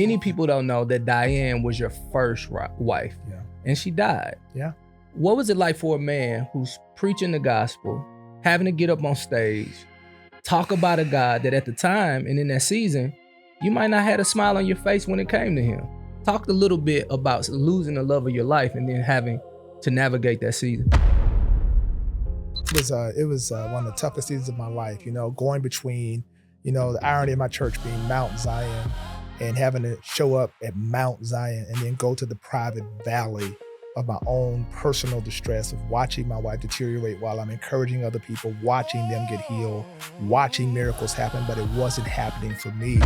Many people don't know that Diane was your first wife, and she died. Yeah. What was it like for a man who's preaching the gospel, having to get up on stage, talk about a God that at the time and in that season, you might not have a smile on your face when it came to him? Talk a little bit about losing the love of your life and then having to navigate that season. It was one of the toughest seasons of my life, going between, the irony of my church being Mount Zion and having to show up at Mount Zion and then go to the private valley of my own personal distress of watching my wife deteriorate while I'm encouraging other people, watching them get healed, watching miracles happen, but it wasn't happening for me.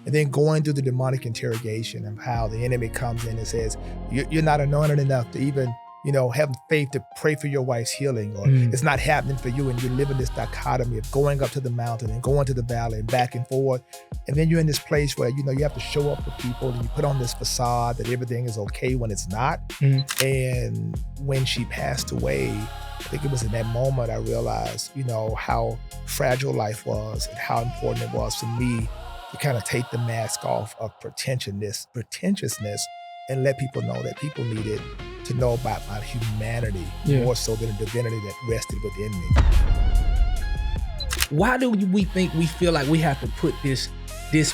And then going through the demonic interrogation of how the enemy comes in and says, you're not anointed enough to even have faith to pray for your wife's healing, or it's not happening for you, and you live in this dichotomy of going up to the mountain and going to the valley and back and forth. And then you're in this place where, you have to show up for people and you put on this facade that everything is okay when it's not. And when she passed away, I think it was in that moment I realized, how fragile life was and how important it was for me to kind of take the mask off of pretentiousness, and let people know that people needed to know about my humanity more so than a divinity that rested within me. Why do we feel like we have to put this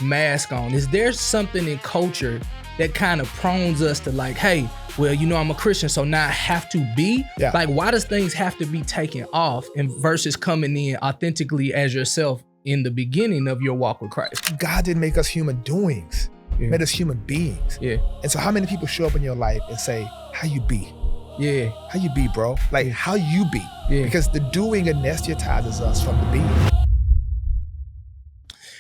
mask on? Is there something in culture that kind of prones us to like, hey, well, I'm a Christian, so now I have to be? Yeah. Like, why does things have to be taken off and versus coming in authentically as yourself in the beginning of your walk with Christ? God didn't make us human doings. He made us human beings. Yeah. And so how many people show up in your life and say, how you be? Yeah. How you be, bro? Like, how you be? Yeah. Because the doing anesthetizes us from the being.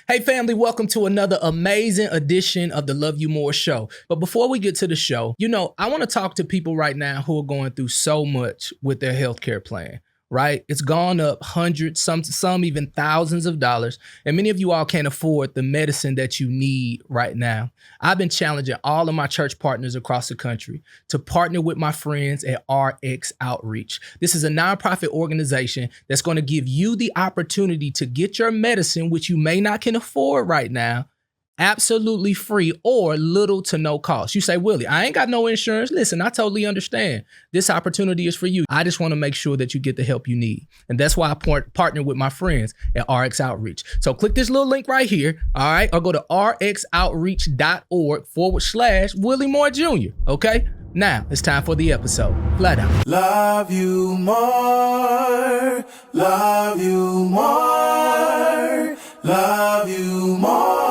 Hey family, welcome to another amazing edition of the Love You More show. But before we get to the show, I want to talk to people right now who are going through so much with their healthcare plan. Right? It's gone up hundreds, some even thousands of dollars. And many of you all can't afford the medicine that you need right now. I've been challenging all of my church partners across the country to partner with my friends at RX Outreach. This is a nonprofit organization that's going to give you the opportunity to get your medicine, which you may not can afford right now, absolutely free or little to no cost. You say, Willie, I ain't got no insurance. Listen, I totally understand. This opportunity is for you. I just want to make sure that you get the help you need. And that's why I partner with my friends at RX Outreach. So click this little link right here, all right? Or go to rxoutreach.org/Willie Moore Jr., okay? Now, it's time for the episode. Flat out. Love you more, love you more, love you more.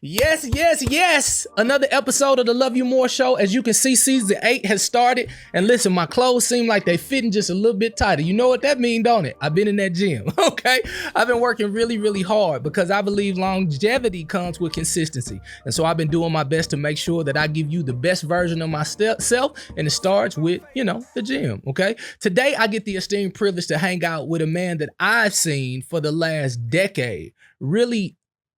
Yes. Another episode of the Love You More show. As you can see, season 8 has started. And listen, my clothes seem like they fitting just a little bit tighter. You know what that means, don't it? I've been in that gym, okay? I've been working really, really hard because I believe longevity comes with consistency. And so I've been doing my best to make sure that I give you the best version of myself. And it starts with, the gym, okay? Today, I get the esteemed privilege to hang out with a man that I've seen for the last decade, really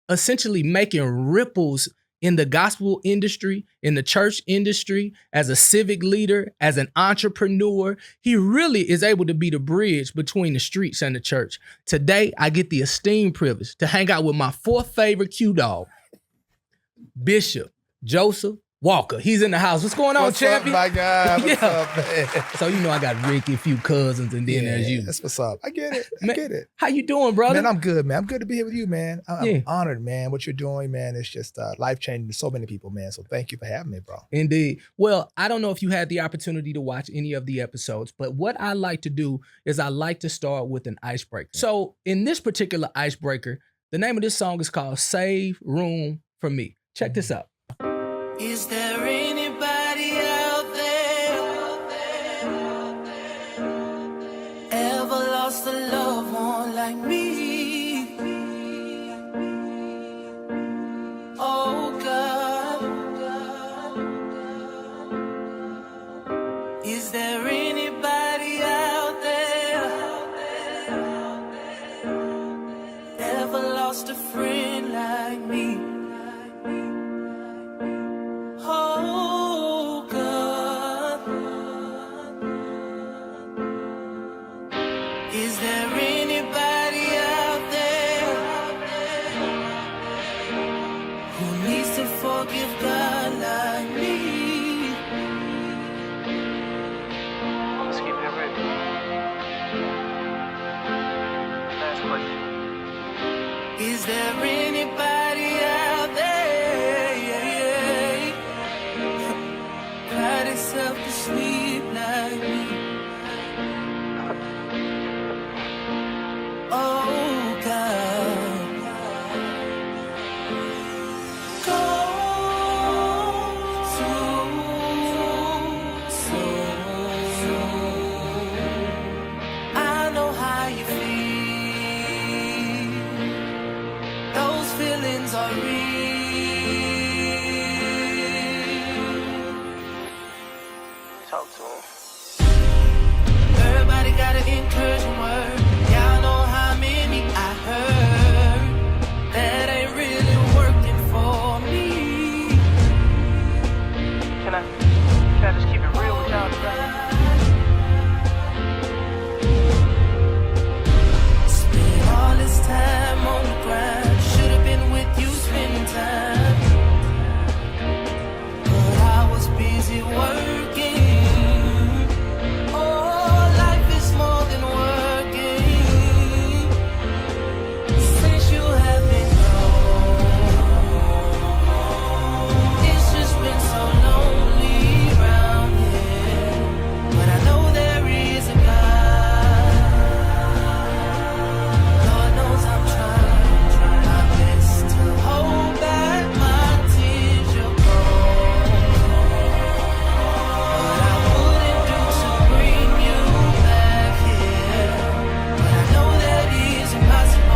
essentially making ripples in the gospel industry, in the church industry, as a civic leader, as an entrepreneur. He really is able to be the bridge between the streets and the church. Today, I get the esteemed privilege to hang out with my fourth favorite Q-Dog, Bishop Joseph Walker. He's in the house. What's going on, champion? What's up, my guy? What's up, man? So I got Ricky, a few cousins, and then there's you. That's what's up. I get it. Man, how you doing, brother? Man, I'm good, man. I'm good to be here with you, man. I'm honored, man. What you're doing, man, is just life-changing to so many people, man. So thank you for having me, bro. Indeed. Well, I don't know if you had the opportunity to watch any of the episodes, but what I like to do is I like to start with an icebreaker. So in this particular icebreaker, the name of this song is called Save Room for Me. Check this out. Is there anybody out there ever lost a loved one like me? Oh God, is there anybody out there ever lost a friend like me? Oh forgive God like me. Let's keep it real. Last question. Is there anybody out there, cried itself to sleep like me? Oh God, go soon. I know how you feel. Those feelings are real. Talk to him. Everybody got an encouraging word. Y'all know how many I heard that ain't really working for me. Can I just keep it real with y'all today? Spent all this time on the grind. Should've been with you spending time, but I was busy working. Oh, life is more than working. Since you have been gone, it's just been so lonely around here. But I know there is a God. Lord knows I'm trying my best to hold back my tears. You're gone, but I wouldn't do to bring you back here. But I know that is impossible.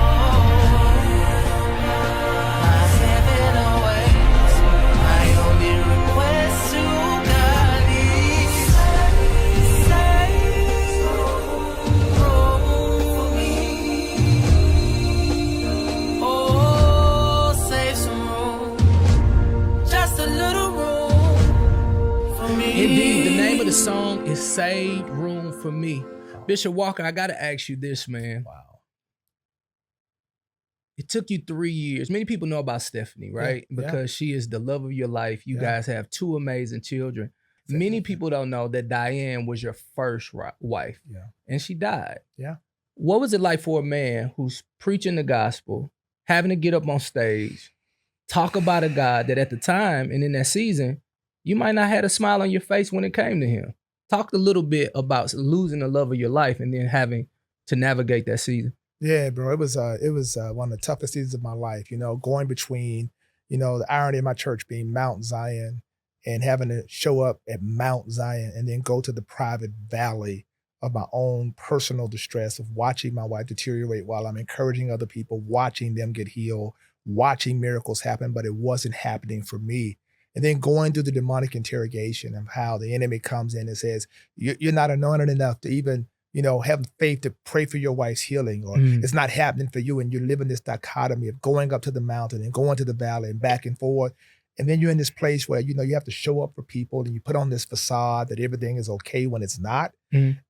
My heaven awaits. My only request to God is save room for me. Oh, save some room, just a little room for me. Indeed, the name of the song is Save Room for Me. Bishop Walker, I gotta ask you this, man. Wow. It took you 3 years. Many people know about Stephanie, right? Yeah, yeah. Because she is the love of your life. You Yeah. guys have 2 amazing children. Many people don't know that Diane was your first wife, Yeah. and she died. Yeah. What was it like for a man who's preaching the gospel, having to get up on stage, talk about a God that at the time and in that season, you might not have a smile on your face when it came to him? Talk a little bit about losing the love of your life and then having to navigate that season. Yeah, bro. It was one of the toughest seasons of my life, going between, the irony of my church being Mount Zion and having to show up at Mount Zion and then go to the private valley of my own personal distress of watching my wife deteriorate while I'm encouraging other people, watching them get healed, watching miracles happen, but it wasn't happening for me. And then going through the demonic interrogation of how the enemy comes in and says, you're not anointed enough to even, have faith to pray for your wife's healing, or it's not happening for you. And you're living this dichotomy of going up to the mountain and going to the valley and back and forth. And then you're in this place where, you have to show up for people and you put on this facade that everything is okay when it's not.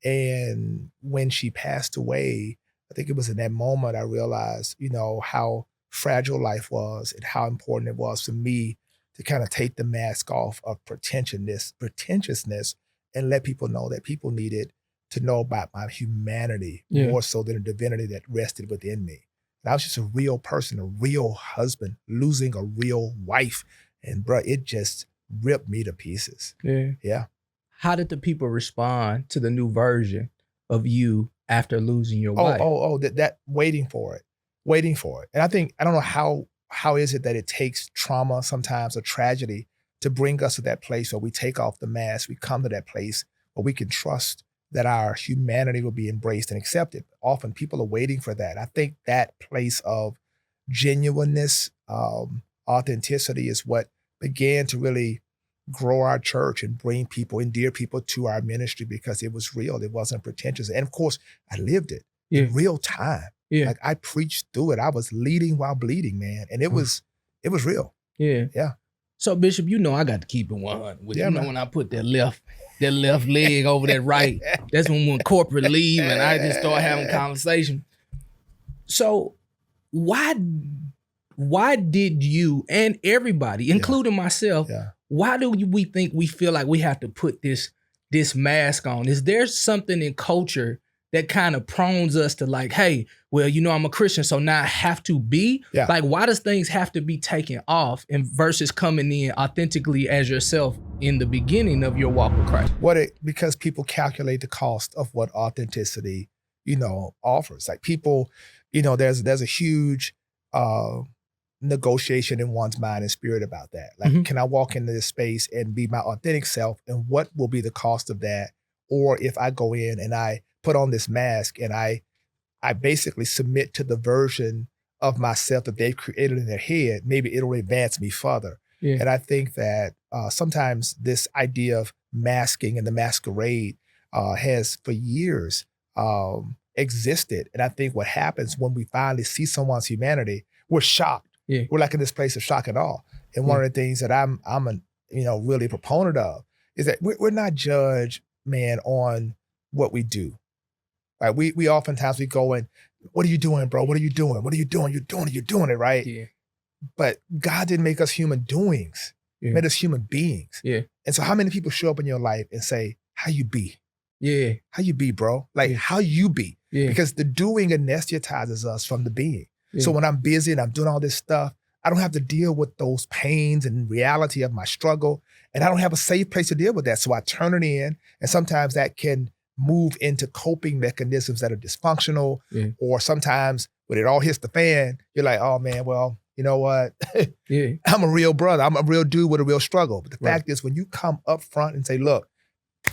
And when she passed away, I think it was in that moment I realized, how fragile life was and how important it was for me to kind of take the mask off of pretentiousness and let people know that people needed to know about my humanity more so than a divinity that rested within me. And I was just a real person, a real husband, losing a real wife. And bro, it just ripped me to pieces. Yeah. How did the people respond to the new version of you after losing your wife? That waiting for it. And I don't know how is it that it takes trauma, sometimes a tragedy, to bring us to that place where we take off the mask, we come to that place where we can trust that our humanity will be embraced and accepted. Often people are waiting for that. I think that place of genuineness, authenticity is what began to really grow our church and bring people, endear people to our ministry because it was real. It wasn't pretentious. And of course, I lived it in real time. Like I preached through it. I was leading while bleeding, man. And it was real. Yeah. So Bishop, I got to keep it 100 with you. Yeah, man. When I put that left leg over that right, that's when corporate leave and I just start having conversation. So why why did you and everybody, including myself, Yeah. why do we think we feel like we have to put this mask on? Is there something in culture that kind of prones us to like, hey, well, you know, I'm a Christian, so now I have to be? Yeah. Like, why does things have to be taken off and versus coming in authentically as yourself in the beginning of your walk with Christ? Because people calculate the cost of what authenticity, offers. Like people, there's a huge negotiation in one's mind and spirit about that. Like, can I walk into this space and be my authentic self, and what will be the cost of that? Or if I go in and I put on this mask and I basically submit to the version of myself that they've created in their head, maybe it'll advance me further. Yeah. And I think that sometimes this idea of masking and the masquerade has for years existed. And I think what happens when we finally see someone's humanity, we're shocked. Yeah. We're like in this place of shock and awe. And one of the things that I'm really a proponent of is that we're not judged, man, on what we do. Right? We oftentimes we go and, what are you doing, bro? What are you doing? What are you doing? You're doing it, right? Yeah. But God didn't make us human doings. He made us human beings. Yeah. And so how many people show up in your life and say, how you be? Yeah. How you be, bro? Like, how you be? Yeah. Because the doing anesthetizes us from the being. Yeah. So when I'm busy and I'm doing all this stuff, I don't have to deal with those pains and reality of my struggle. And I don't have a safe place to deal with that. So I turn it in. And sometimes that can move into coping mechanisms that are dysfunctional. Yeah. Or sometimes when it all hits the fan, you're like, oh man, well, you know what? Yeah. I'm a real brother. I'm a real dude with a real struggle. But the Right. fact is, when you come up front and say, look,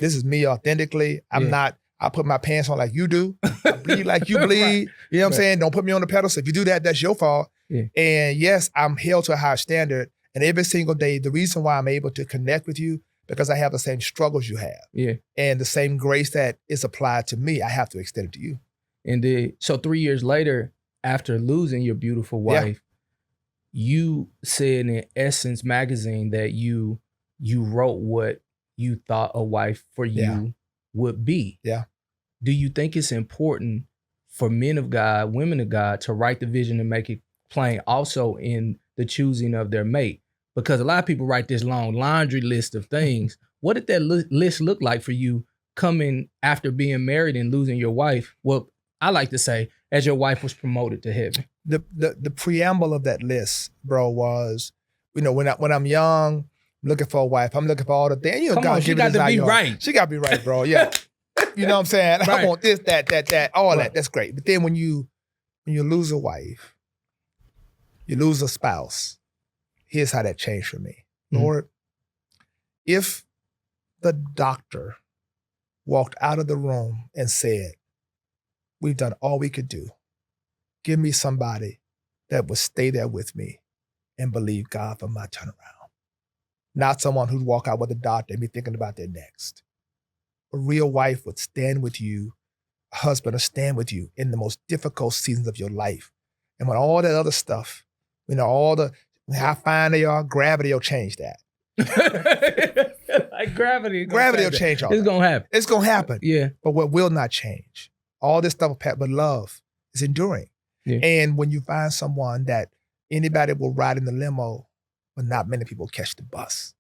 this is me authentically. I'm not, I put my pants on like you do. I bleed like you bleed. Right. You know what I'm saying? Don't put me on the pedestal. If you do that, that's your fault. Yeah. And yes, I'm held to a higher standard. And every single day, the reason why I'm able to connect with you, because I have the same struggles you have. Yeah. And the same grace that is applied to me, I have to extend it to you. Indeed. So 3 years later, after losing your beautiful wife, you said in Essence magazine that you wrote what you thought a wife for you would be. Yeah. Do you think it's important for men of God, women of God, to write the vision and make it plain also in the choosing of their mate? Because a lot of people write this long laundry list of things. What did that list look like for you coming after being married and losing your wife? Well, I like to say, as your wife was promoted to heaven. The preamble of that list, bro, was, when I'm young, looking for a wife, I'm looking for all the things. Come on, she got to be right. She got to be right, bro. Yeah. You know what I'm saying? Right. I want this, that, all Right. that. That's great. But then when you lose a wife, you lose a spouse, here's how that changed for me. Mhm. Lord, if the doctor walked out of the room and said, we've done all we could do, give me somebody that would stay there with me and believe God for my turnaround. Not someone who'd walk out with a doctor and be thinking about their next. A real wife would stand with you, a husband would stand with you in the most difficult seasons of your life. And when all that other stuff, how fine they are, gravity will change that. Like gravity. Gravity will change all It's that. going to happen. It's going to happen. Yeah. But what will not change? All this stuff will pass, but love is enduring. Yeah. And when you find someone that anybody will ride in the limo, but not many people catch the bus.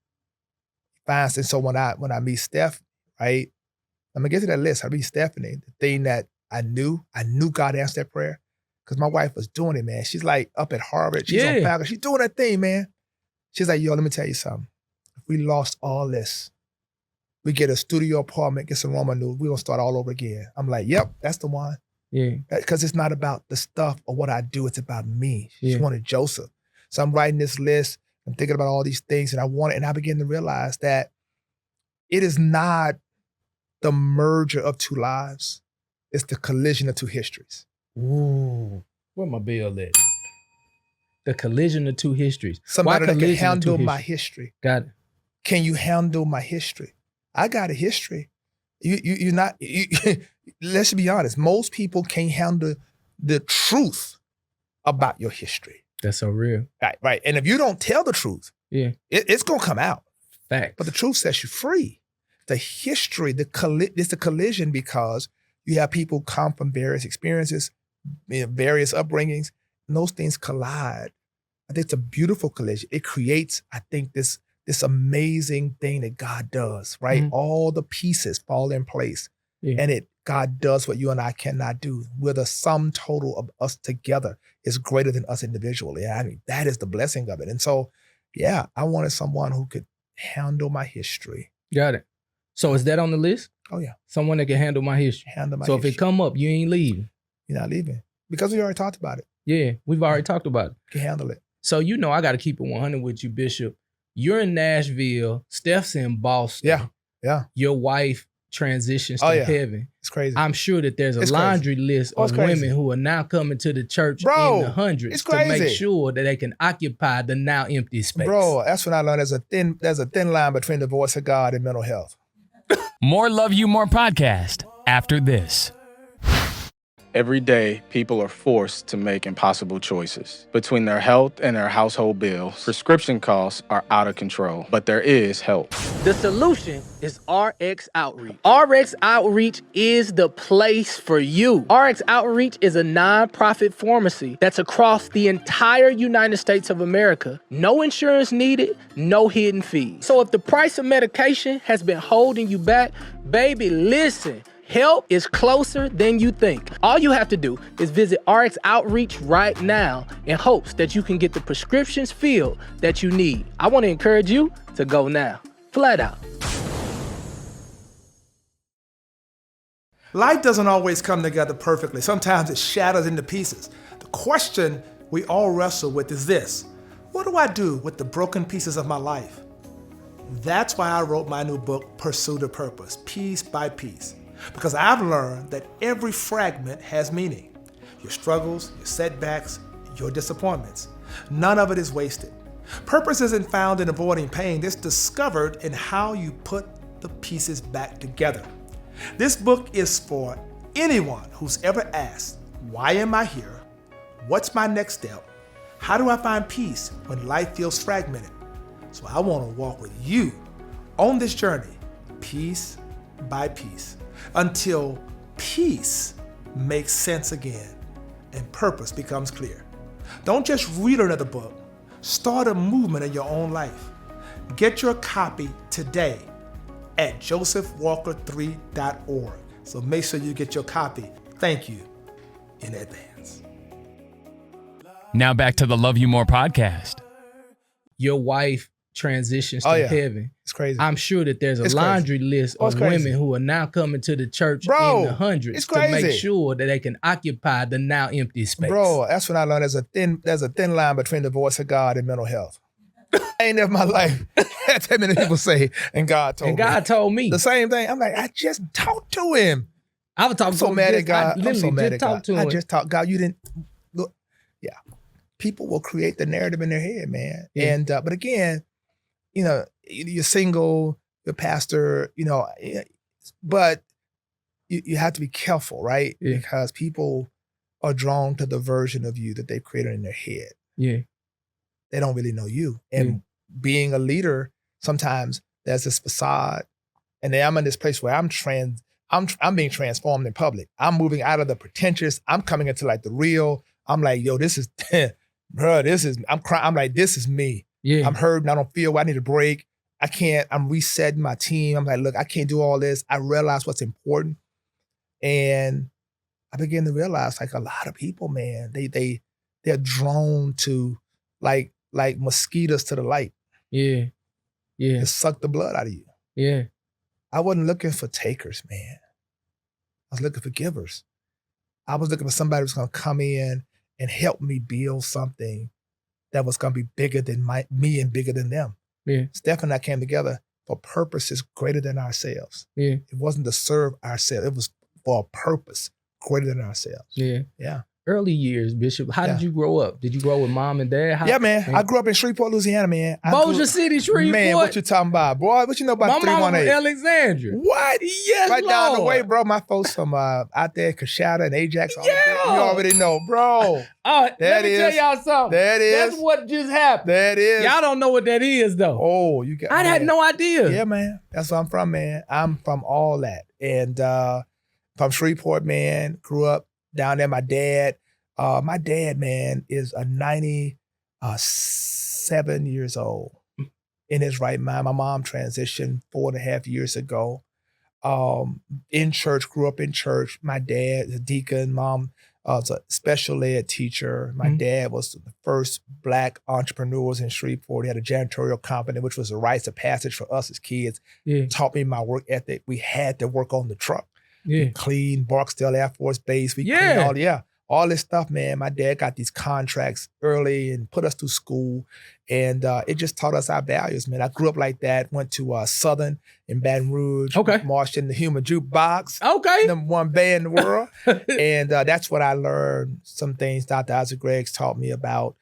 And so when I meet Steph, right? I'm gonna get to that list. I meet Stephanie. The thing that I knew God answered that prayer because my wife was doing it, man. She's like up at Harvard. She's on faculty. She's doing that thing, man. She's like, yo, let me tell you something. If we lost all this, we get a studio apartment, get some Roman noodles, we're gonna start all over again. I'm like, yep, that's the one. Yeah. Because it's not about the stuff or what I do, it's about me. She Yeah. wanted Joseph. So I'm writing this list, I'm thinking about all these things, and I begin to realize that it is not the merger of two lives, it's the collision of two histories. Ooh. Where my bill at? The collision of two histories. Somebody Why that can collision of handle two my histories? history. Got it. Can you handle my history? I got a history. You're not, let's be honest, most people can't handle the truth about your history. That's so real. Right. And if you don't tell the truth, Yeah. it's gonna come out. Facts. But the truth sets you free. The history, it's a collision because you have people come from various experiences, various upbringings, and those things collide I think it's a beautiful collision. It creates, I think, this amazing thing that God does, right? Mhm. All the pieces fall in place. Yeah. And God does what you and I cannot do. Where the sum total of us together is greater than us individually. I mean, that is the blessing of it. And so, yeah, I wanted someone who could handle my history. Got it. So is that on the list? Oh, yeah. Someone that can handle my history. Handle my So history. if it come up, you ain't leaving. You're not leaving. Because we already talked about it. Yeah, we've already talked about it. You can handle it. So you know I got to keep it 100 with you, Bishop. You're in Nashville. Steph's in Boston. Yeah. Yeah. Your wife transitions to Oh, yeah. heaven. It's crazy. I'm sure that there's a It's crazy. laundry list Oh, it's of crazy. women who are now coming to the church Bro, in the hundreds it's to make crazy. sure that they can occupy the now empty space. Bro, that's when I learned there's a thin line between the voice of God and mental health. More Love You More podcast after this. Every day, people are forced to make impossible choices. Between their health and their household bills, prescription costs are out of control. But there is help. The solution is RX Outreach. RX Outreach is the place for you. RX Outreach is a nonprofit pharmacy that's across the entire United States of America. No insurance needed, no hidden fees. So if the price of medication has been holding you back, baby, listen. Help is closer than you think. All you have to do is visit RX Outreach right now in hopes that you can get the prescriptions filled that you need. I want to encourage you to go now. Flat out. Life doesn't always come together perfectly. Sometimes it shatters into pieces. The question we all wrestle with is this: what do I do with the broken pieces of my life? That's why I wrote my new book, Pursue the Purpose, Piece by Piece. Because I've learned that every fragment has meaning. Your struggles, your setbacks, your disappointments. None of it is wasted. Purpose isn't found in avoiding pain. It's discovered in how you put the pieces back together. This book is for anyone who's ever asked, why am I here? What's my next step? How do I find peace when life feels fragmented? So I want to walk with you on this journey, piece by piece, until peace makes sense again and purpose becomes clear. Don't just read another book. Start a movement in your own life. Get your copy today at josephwalker3.org. So make sure you get your copy. Thank you in advance. Now back to the Love You More podcast. Your wife transitions to Oh, yeah. heaven. It's crazy. I'm sure that there's a It's crazy. laundry list Oh, of it's crazy. women who are now coming to the church Bro, in the hundreds it's to make crazy. sure that they can occupy the now empty space. Bro, that's when I learned there's a thin line between the voice of God and mental health. I ain't never in my life had that many people say, and God told and me. God told me. The same thing. I'm like, I just talked to him. I was talking I'm so to him mad just, at God. I I'm literally so mad just at talked God. to I him. just talked. God, you didn't look. Yeah. People will create the narrative in their head, man. Yeah. And but again, you're single, you're a pastor, but you have to be careful, right? Yeah. Because people are drawn to the version of you that they've created in their head. Yeah. They don't really know you. And being a leader, sometimes there's this facade. And then I'm in this place where I'm being transformed in public. I'm moving out of the pretentious. I'm coming into like the real. I'm like, yo, this is, bro, I'm crying. I'm like, this is me. Yeah. I'm hurt and I don't feel well. I need a break. I'm resetting my team. I'm like, look, I can't do all this. I realize what's important. And I begin to realize like a lot of people, man, they're drawn to like mosquitoes to the light. Yeah. Yeah. To suck the blood out of you. Yeah. I wasn't looking for takers, man. I was looking for givers. I was looking for somebody who's going to come in and help me build something that was going to be bigger than me and bigger than them. Yeah. Steph and I came together for purposes greater than ourselves. Yeah. It wasn't to serve ourselves. It was for a purpose greater than ourselves. Yeah. Yeah. Early years, Bishop. How did you grow up? Did you grow with mom and dad? Yeah, man. I grew up in Shreveport, Louisiana, man. Bossier City, Shreveport. Man, what you talking about? Boy, what you know about My mama from 318? Alexandria. What? Yes, right down the Lord. way, bro. My folks from out there, Coshada and Ajax. all Yeah. up there. You already know, bro. Let me tell is- y'all something. that is- That's what just happened. That is. Y'all don't know what that is, though. Oh, you got. I had man. no idea. Yeah, man. That's where I'm from, man. I'm from all that. And from Shreveport, man. Grew up down there. My dad, man, is a 90 7 years old in his right mind. My mom transitioned 4.5 years ago. In church, grew up in church. My dad, a deacon, mom was a special ed teacher. My dad was the first Black entrepreneurs in Shreveport. He had a janitorial company, which was a rites of passage for us as kids. Yeah. Taught me my work ethic. We had to work on the truck. Yeah. We cleaned Barksdale Air Force Base. We Yeah. cleaned all this stuff, man. My dad got these contracts early and put us through school. And it just taught us our values, man. I grew up like that. Went to Southern in Baton Rouge. Okay. Marched in the Human Jukebox. Okay. Number one band in the world. And that's what I learned. Some things Dr. Isaac Greggs taught me about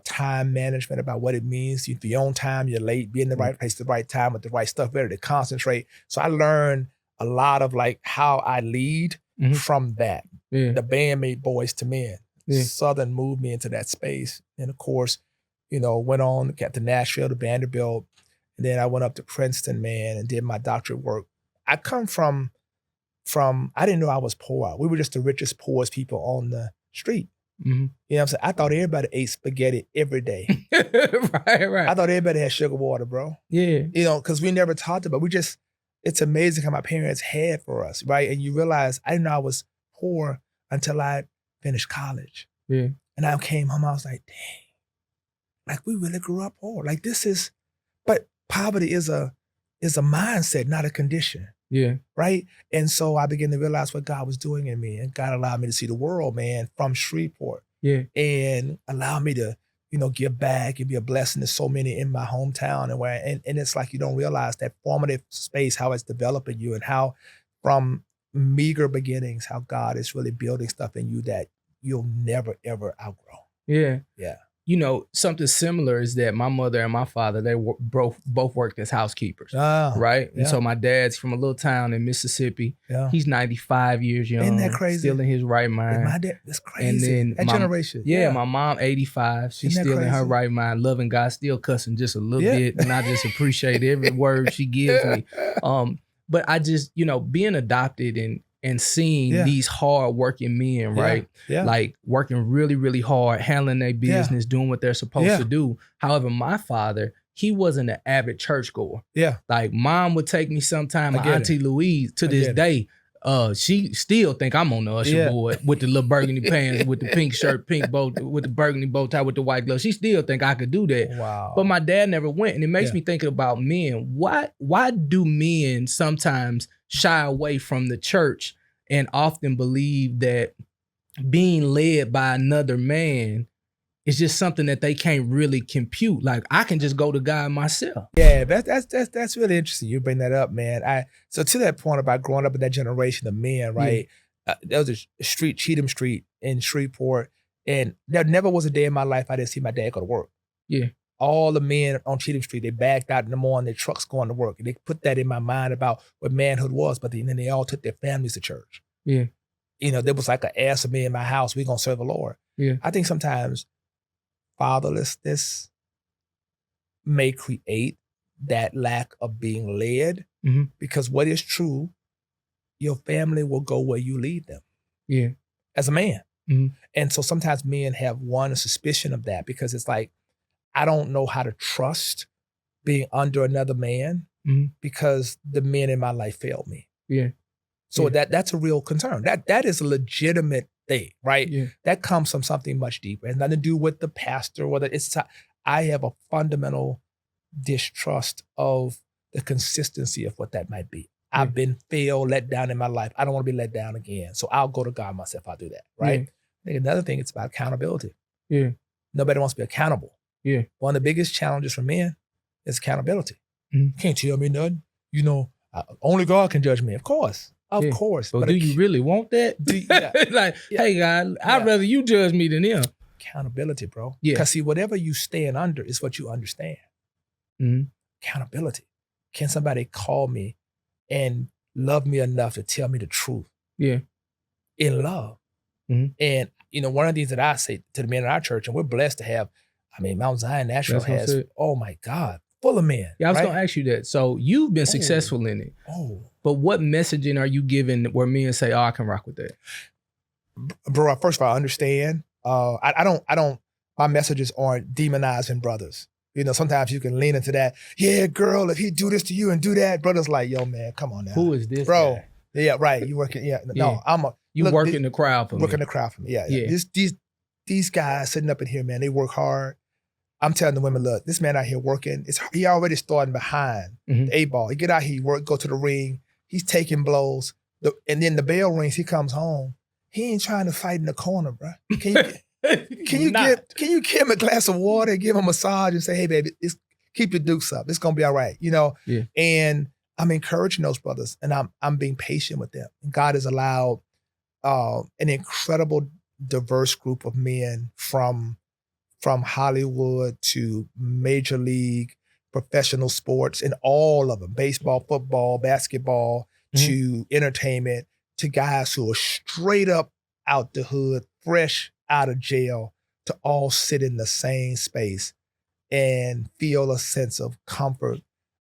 time management, about what it means. For your own time, you're late, be in the right place at the right time with the right stuff, better to concentrate. So I learned a lot of like how I lead from that. Yeah. The band made Boys to Men. Yeah. Southern moved me into that space. And of course, went on, got to Nashville, to Vanderbilt. And then I went up to Princeton, man, and did my doctorate work. I come from I didn't know I was poor. We were just the richest, poorest people on the street. You know what I'm saying? I thought everybody ate spaghetti every day. Right. I thought everybody had sugar water, bro. Yeah. Because we never talked about it. It's amazing how my parents had for us, right? And you realize I didn't know I was poor until I finished college. Yeah. And I came home, I was like, dang, like we really grew up poor. Like but poverty is a mindset, not a condition. Yeah. Right? And so I began to realize what God was doing in me, and God allowed me to see the world, man, from Shreveport. Yeah. And allowed me to, give back and be a blessing to so many in my hometown, and it's like you don't realize that formative space, how it's developing you, and how from meager beginnings, how God is really building stuff in you that you'll never, ever outgrow. Yeah. Yeah. Something similar is that my mother and my father, they both worked as housekeepers, Oh, right? yeah. And so my dad's from a little town in Mississippi. Yeah. He's 95 years young. Isn't that crazy? Still in his right mind. My dad, that's crazy. And then that generation. My mom 85. She's Isn't that still in her crazy? right mind, loving God, still cussing just a little Yeah. bit. And I just appreciate every word she gives me. But I just, being adopted and seeing these hard working men, right? Yeah. Like working really, really hard, handling their business, doing what they're supposed to do. However, my father, he wasn't an avid churchgoer. Yeah. Like mom would take me sometime. My I get Auntie Louise, to this day, she still think I'm on the usher board with the little burgundy pants, with the pink shirt, pink bow, with the burgundy bow tie, with the white gloves. She still think I could do that. Wow. But my dad never went, and it makes me think about men. Why do men sometimes shy away from the church and often believe that being led by another man is just something that they can't really compute? Like, I can just go to God myself. Yeah, that's really interesting. You bring that up, man. So to that point about growing up in that generation of men, right? There was a street, Cheatham Street in Shreveport, and there never was a day in my life I didn't see my dad go to work. Yeah. All the men on Cheatham Street, they backed out in the morning, their trucks going to work. And they put that in my mind about what manhood was, but then they all took their families to church. Yeah. There was like an ass of me in my house, we're going to serve the Lord. Yeah. I think sometimes fatherlessness may create that lack of being led, because what is true, your family will go where you lead them. Yeah. As a man. And so sometimes men have a suspicion of that, because it's like, I don't know how to trust being under another man because the men in my life failed me. Yeah. So that's a real concern. That is a legitimate thing, right? Yeah. That comes from something much deeper. It has nothing to do with the pastor, I have a fundamental distrust of the consistency of what that might be. I've been failed, let down in my life. I don't want to be let down again. So I'll go to God myself. I'll do that, right? I think another thing, it's about accountability. Yeah. Nobody wants to be accountable. Yeah. One of the biggest challenges for men is accountability. Can't tell me nothing. Only God can judge me. Of course. Of course. But do you really want that? Hey, God, I'd rather you judge me than him. Accountability, bro. Yeah. Because see, whatever you stand under is what you understand. Accountability. Can somebody call me and love me enough to tell me the truth? Yeah. In love. And, one of the things that I say to the men in our church, and we're blessed to have, Mount Zion Nashville has, oh my God, full of men. Yeah, I was right? going to ask you that. So you've been successful in it. But what messaging are you giving where men say, oh, I can rock with that? Bro, first of all, I understand. I don't my messages aren't demonizing brothers. You know, sometimes you can lean into that. Yeah, girl, if he do this to you and do that, brothers like, yo, man, come on now. Who is this bro? guy? Yeah, right. You working? Yeah, no, You working the crowd for me. Working the crowd for me. Yeah. These guys sitting up in here, man, they work hard. I'm telling the women, look, this man out here working. He already starting behind the 8-ball. He get out here, work, go to the ring. He's taking blows, and then the bell rings. He comes home. He ain't trying to fight in the corner, bro. Can you give him a glass of water, give him a massage, and say, hey, baby, keep your dukes up. It's gonna be all right, you know. Yeah. And I'm encouraging those brothers, and I'm being patient with them. And God has allowed an incredible, diverse group of men from Hollywood to major league professional sports, and all of them, baseball, football, basketball, to entertainment, to guys who are straight up out the hood, fresh out of jail, to all sit in the same space and feel a sense of comfort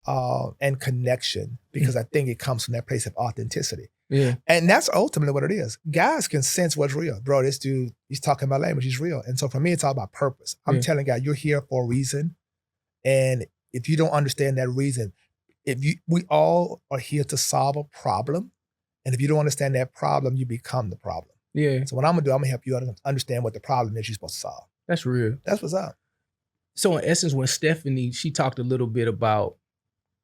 and connection, because I think it comes from that place of authenticity. Yeah. And that's ultimately what it is. Guys can sense what's real. Bro, this dude, he's talking about language, he's real. And so for me, it's all about purpose. I'm telling guys, you're here for a reason. And if you don't understand that reason, we all are here to solve a problem. And if you don't understand that problem, you become the problem. Yeah. So what I'm gonna do, I'm gonna help you understand what the problem is you're supposed to solve. That's real. That's what's up. So in essence, when Stephanie, she talked a little bit about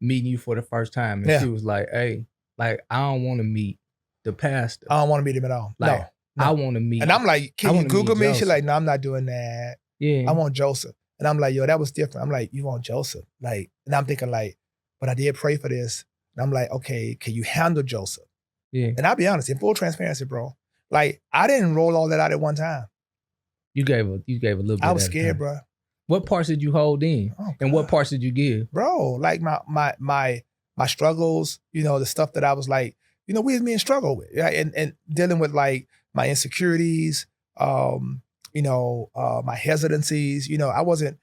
meeting you for the first time, and she was like, hey, like, I don't want to meet the pastor. I don't want to meet him at all. Like, no. I want to meet. And I'm like, can you Google me? She's like, no, I'm not doing that. Yeah. I want Joseph. And I'm like, yo, that was different. I'm like, you want Joseph? Like, and I'm thinking like, but I did pray for this. And I'm like, okay, can you handle Joseph? Yeah. And I'll be honest, in full transparency, bro, like, I didn't roll all that out at one time. You gave a little bit. I was scared, bro. What parts did you hold in? Oh, and what parts did you give? Bro, like my struggles, you know, the stuff that I was like, you know, we as men struggle with, right? And dealing with like my insecurities, you know, my hesitancies, you know, I wasn't,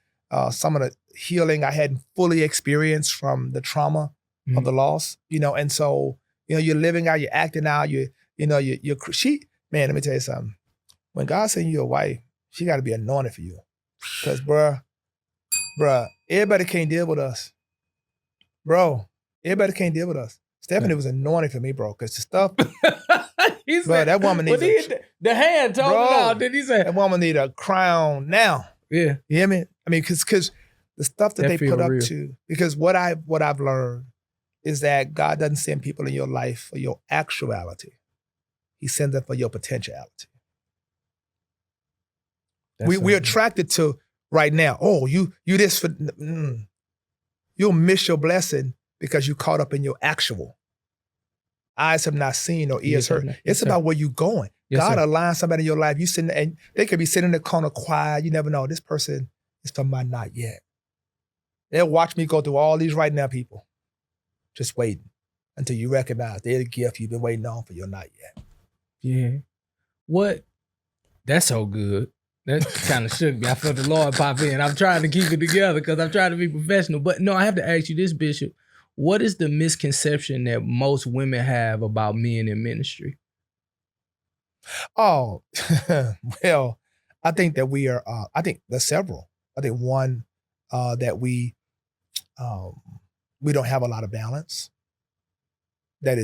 some of the healing I hadn't fully experienced from the trauma of the loss, you know, and so, you know, you're living out, you're acting out, you're man, let me tell you something. When God sends you a wife, she got to be anointed for you. Because, bruh, everybody can't deal with us. Bro, everybody can't deal with us. Stephanie was anointed for me, bro, because the stuff, He bro, said, that woman needs the hand told it out. Did he say? That woman need a crown now. Yeah. You hear me? I mean, because the stuff that they feel put up real. to, because what I've learned is that God doesn't send people in your life for your actuality. He sends them for your potentiality. We're attracted to right now. Oh, you this for you'll miss your blessing because you caught up in your actual. Eyes have not seen or ears heard. It's about where you're going. God aligns somebody in your life. You sitting and they could be sitting in the corner quiet. You never know. This person is from my not yet. They'll watch me go through all these right now people. Just waiting until you recognize they're the gift you've been waiting on for your not yet. Yeah. What? That's so good. That kind of shook me. I felt the Lord pop in. I'm trying to keep it together because I'm trying to be professional. But no, I have to ask you this, Bishop. What is the misconception that most women have about men in ministry? Oh, well, I think that we are, I think there's several. I think one, that we don't have a lot of balance. That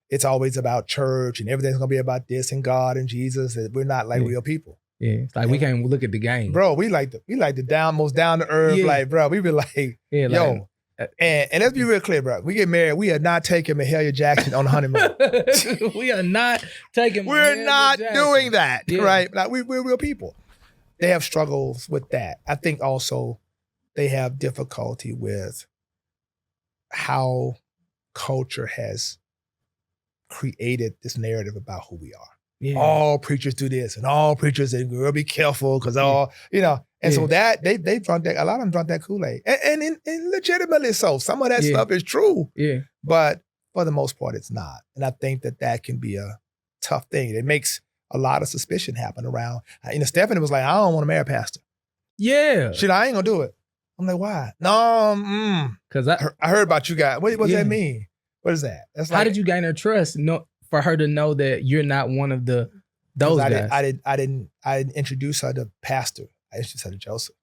it's always about church and everything's gonna be about this and God and Jesus. That we're not like real people. Yeah, it's like we can't even look at the game, bro. We like the most down to earth, like, bro. We be like, yo, and let's be real clear, bro. We get married, we are not taking Mahalia Jackson on the honeymoon. We are not taking. We're not doing that, right? Like we're real people. They have struggles with that. I think also they have difficulty with how culture has created this narrative about who we are. Yeah. All preachers do this, and all preachers, and girl, be careful, because all, you know, and so that they drunk that, a lot of them drunk that Kool-Aid. And legitimately so. Some of that stuff is true. Yeah. But for the most part, it's not. And I think that can be a tough thing. It makes a lot of suspicion happen around. You know, Stephanie was like, I don't want to marry a pastor. Yeah. Shit, I ain't gonna do it. I'm like, why? No, because I heard about you guys. What does that mean? What is that? That's like, how did you gain her trust? No, for her to know that you're not one of those guys. I didn't introduce her to pastor. I introduced her to Joseph.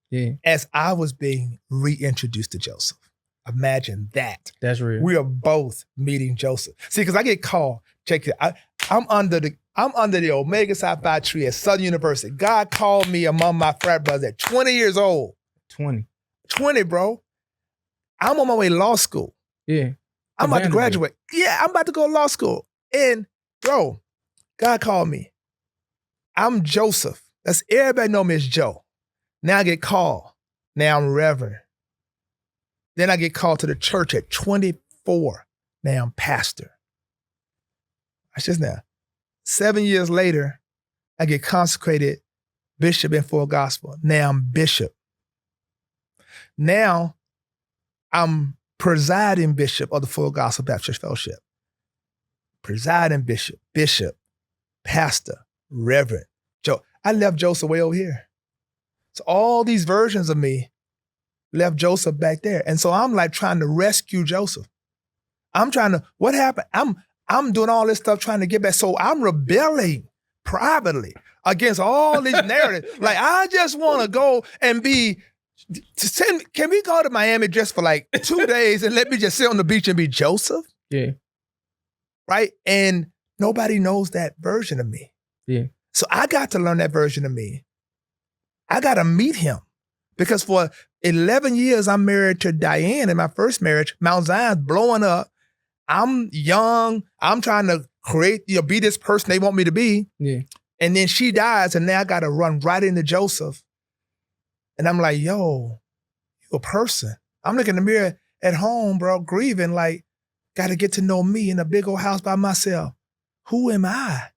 Yeah. As I was being reintroduced to Joseph. Imagine that. That's real. We are both meeting Joseph. See, because I get called, check it, I'm under the Omega Psi Phi tree at Southern University. God called me among my frat brothers at 20 years old. 20, bro. I'm on my way to law school. Yeah. I'm about to graduate. Yeah, I'm about to go to law school. And bro, God called me. I'm Joseph. That's everybody know me as Joe. Now I get called. Now I'm Reverend. Then I get called to the church at 24. Now I'm pastor. That's just now. 7 years later, I get consecrated bishop in full gospel. Now I'm bishop. Now I'm presiding bishop of the Full Gospel Baptist Church Fellowship. Presiding bishop, pastor, reverend. Joe. I left Joseph way over here. So all these versions of me left Joseph back there. And so I'm like trying to rescue Joseph. What happened? I'm doing all this stuff trying to get back. So I'm rebelling privately against all these narratives. Like, I just want to go and can we go to Miami just for like 2 days and let me just sit on the beach and be Joseph? Yeah. Right? And nobody knows that version of me. Yeah. So I got to learn that version of me. I got to meet him because for 11 years, I'm married to Diane in my first marriage. Mount Zion's blowing up. I'm young. I'm trying to be this person they want me to be. Yeah. And then she dies, and now I got to run right into Joseph. And I'm like, yo, you a person. I'm looking in the mirror at home, bro, grieving, like, got to get to know me in a big old house by myself. Who am I?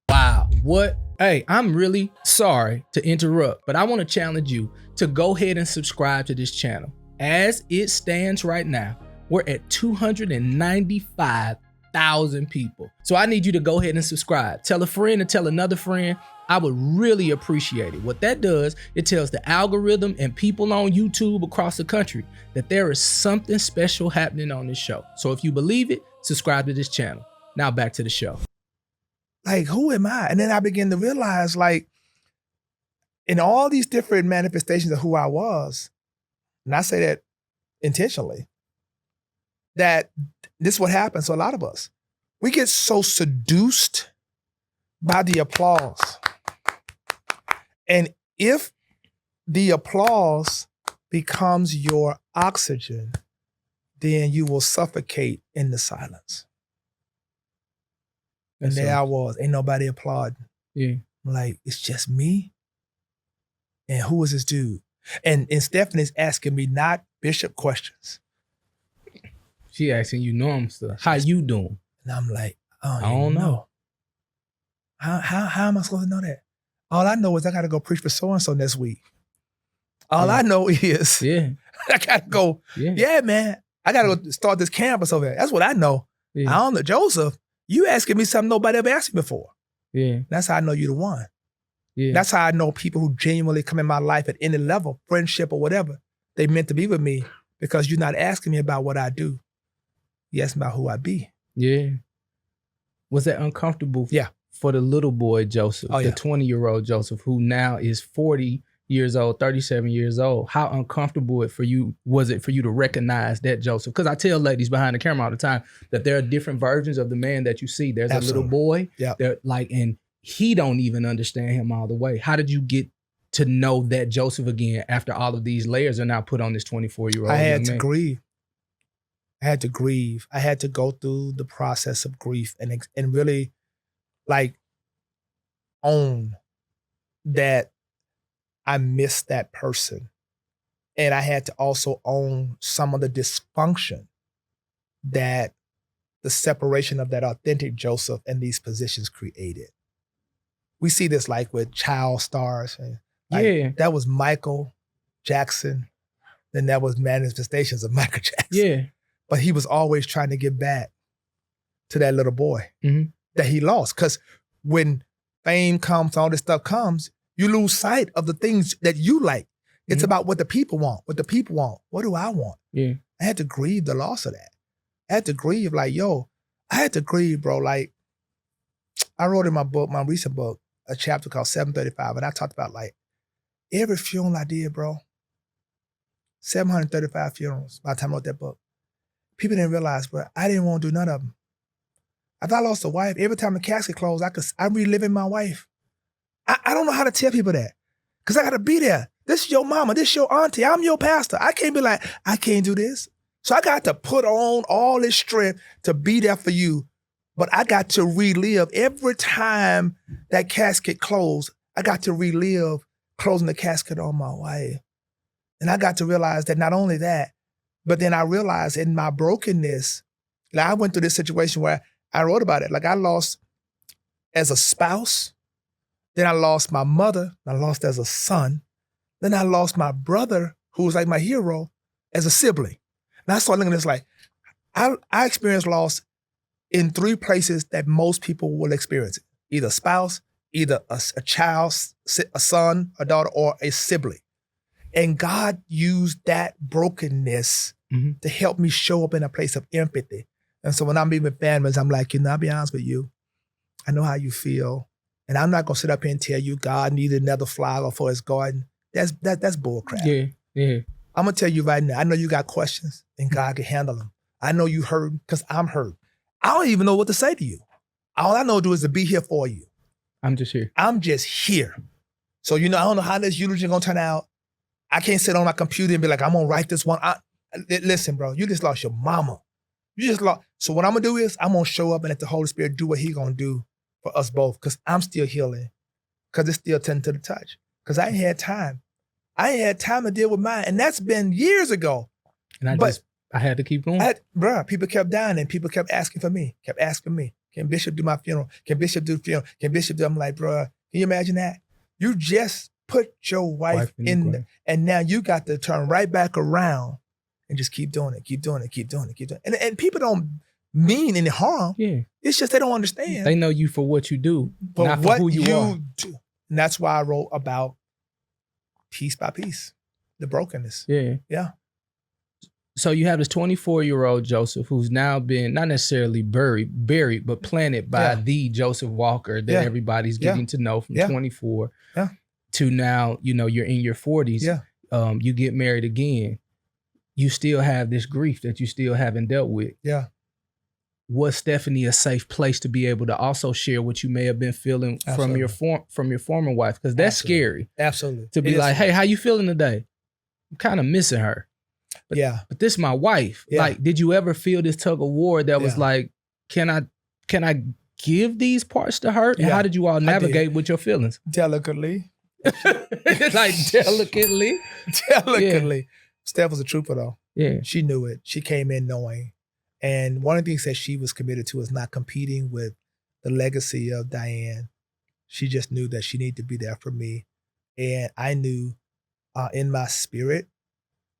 Wow. What? Hey, I'm really sorry to interrupt, but I want to challenge you to go ahead and subscribe to this channel. As it stands right now, we're at 295,000 people. So I need you to go ahead and subscribe. Tell a friend and tell another friend. I would really appreciate it. What that does, it tells the algorithm and people on YouTube across the country that there is something special happening on this show. So if you believe it, subscribe to this channel. Now back to the show. Like, who am I? And then I began to realize, like, in all these different manifestations of who I was, and I say that intentionally, that this is what happens to a lot of us. We get so seduced by the applause. And if the applause becomes your oxygen, then you will suffocate in the silence. And there I was, ain't nobody applauding. Yeah. Like, it's just me? And who is this dude? And Stephanie's asking me not bishop questions. She asking you normal stuff. How you doing? And I'm like, I don't know. How am I supposed to know that? All I know is I got to go preach for so-and-so next week. All I know is I got to go, man, I got to go start this campus over there. That's what I know. Yeah. I don't know. Joseph, you asking me something nobody ever asked me before. Yeah. That's how I know you're the one. Yeah. That's how I know people who genuinely come in my life at any level, friendship or whatever, they meant to be with me because you're not asking me about what I do. You ask me about who I be. Yeah. Was that uncomfortable? Yeah. For the little boy Joseph, the 20-year-old Joseph, who now is 40 years old, 37 years old. How uncomfortable was it for you to recognize that Joseph? Because I tell ladies behind the camera all the time that there are different versions of the man that you see. There's a little boy, and he don't even understand him all the way. How did you get to know that Joseph again after all of these layers are now put on this 24-year-old? I had to grieve. I had to grieve. I had to go through the process of grief and really, like, own that I missed that person. And I had to also own some of the dysfunction that the separation of that authentic Joseph and these positions created. We see this like with child stars. Like, that was Michael Jackson. Then that was manifestations of Michael Jackson. Yeah. But he was always trying to get back to that little boy that he lost. Because when fame comes, all this stuff comes, you lose sight of the things that you like. It's about what the people want. What the people want. What do I want? Yeah. I had to grieve the loss of that. I had to grieve, like, I had to grieve, bro. Like, I wrote in my book, my recent book, a chapter called 735, and I talked about, like, every funeral I did, bro, 735 funerals by the time I wrote that book. People didn't realize, bro, I didn't want to do none of them. If I lost a wife, every time the casket closed, I'm reliving my wife. I don't know how to tell people that because I got to be there. This is your mama. This is your auntie. I'm your pastor. I can't be like, I can't do this. So I got to put on all this strength to be there for you. But I got to relive every time that casket closed. I got to relive closing the casket on my wife. And I got to realize that not only that, but then I realized in my brokenness, like I went through this situation where I wrote about it. Like I lost as a spouse, then I lost my mother, I lost as a son, then I lost my brother, who was like my hero, as a sibling. And I started looking at this like, I experienced loss in 3 places that most people will experience it. Either a spouse, either a child, a son, a daughter, or a sibling. And God used that brokenness to help me show up in a place of empathy. And so when I'm meeting with families, I'm like, I'll be honest with you. I know how you feel. And I'm not going to sit up here and tell you God needed another flower for his garden. That's bullcrap. Yeah. I'm going to tell you right now, I know you got questions and God can handle them. I know you hurt because I'm hurt. I don't even know what to say to you. All I know to do is to be here for you. I'm just here. I'm just here. So, I don't know how this eulogy going to turn out. I can't sit on my computer and be like, I'm going to write this one. Listen, bro, you just lost your mama. You just lost. So what I'm going to do is I'm going to show up and let the Holy Spirit do what he going to do for us both because I'm still healing because it's still tending to the touch because I ain't had time. I ain't had time to deal with mine. And that's been years ago. And I had to keep going. People kept dying and people kept asking me. Can Bishop do my funeral? Can Bishop do the funeral? Can Bishop do? I'm like, bruh, can you imagine that? You just put your wife in there, and now you got to turn right back around and just keep doing it. And people don't mean any harm. Yeah. It's just they don't understand. They know you for what you do, not for who you are. Do. And that's why I wrote about piece by piece, the brokenness. Yeah. Yeah. So you have this 24-year-old Joseph who's now been not necessarily buried, but planted by the Joseph Walker that everybody's getting to know from 24 to now, you're in your 40s. Yeah. You get married again. You still have this grief that you still haven't dealt with. Yeah. Was Stephanie a safe place to be able to also share what you may have been feeling from your former wife? Because that's scary. Absolutely. To be like, hey, how you feeling today? I'm kind of missing her. But this is my wife. Yeah. Like, did you ever feel this tug of war that was like, can I give these parts to her? And how did you all navigate with your feelings? Delicately. Like delicately. Delicately. Steph was a trooper though. Yeah. She knew it. She came in knowing. And one of the things that she was committed to is not competing with the legacy of Diane. She just knew that she needed to be there for me. And I knew in my spirit,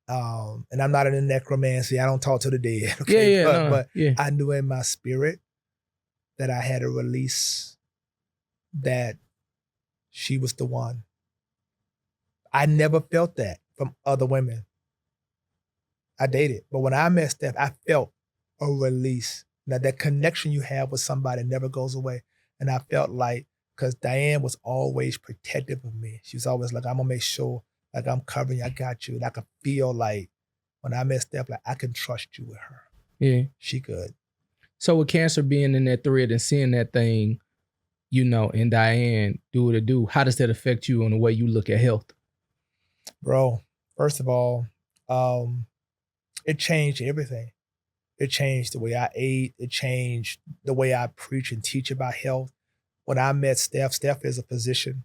and I'm not in a necromancy, I don't talk to the dead. Okay? But I knew in my spirit that I had a release that she was the one. I never felt that from other women. I dated. But when I met Steph, I felt a release. Now that connection you have with somebody never goes away. And I felt like, because Diane was always protective of me. She was always like, I'm gonna make sure, like I'm covering you, I got you. And I could feel like when I met Steph, like I can trust you with her. Yeah. She could. So with cancer being in that thread and seeing that thing, and Diane do what it do, how does that affect you on the way you look at health? Bro, first of all, it changed everything. It changed the way I ate. It changed the way I preach and teach about health. When I met Steph is a physician.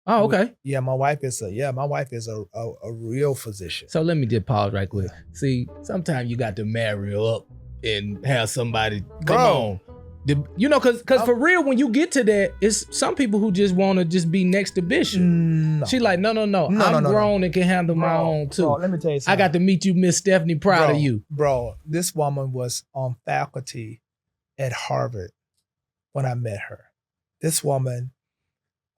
Oh, okay. My wife is a real physician. So let me just pause right quick. See, sometimes you got to marry up and have somebody come on. Because for real, when you get to that, it's some people who just want to just be next to Bishop. No. She like, no. I'm grown and can handle my own too. Bro, let me tell you something. I got to meet you, Miss Stephanie. Proud of you. Bro, this woman was on faculty at Harvard when I met her. This woman,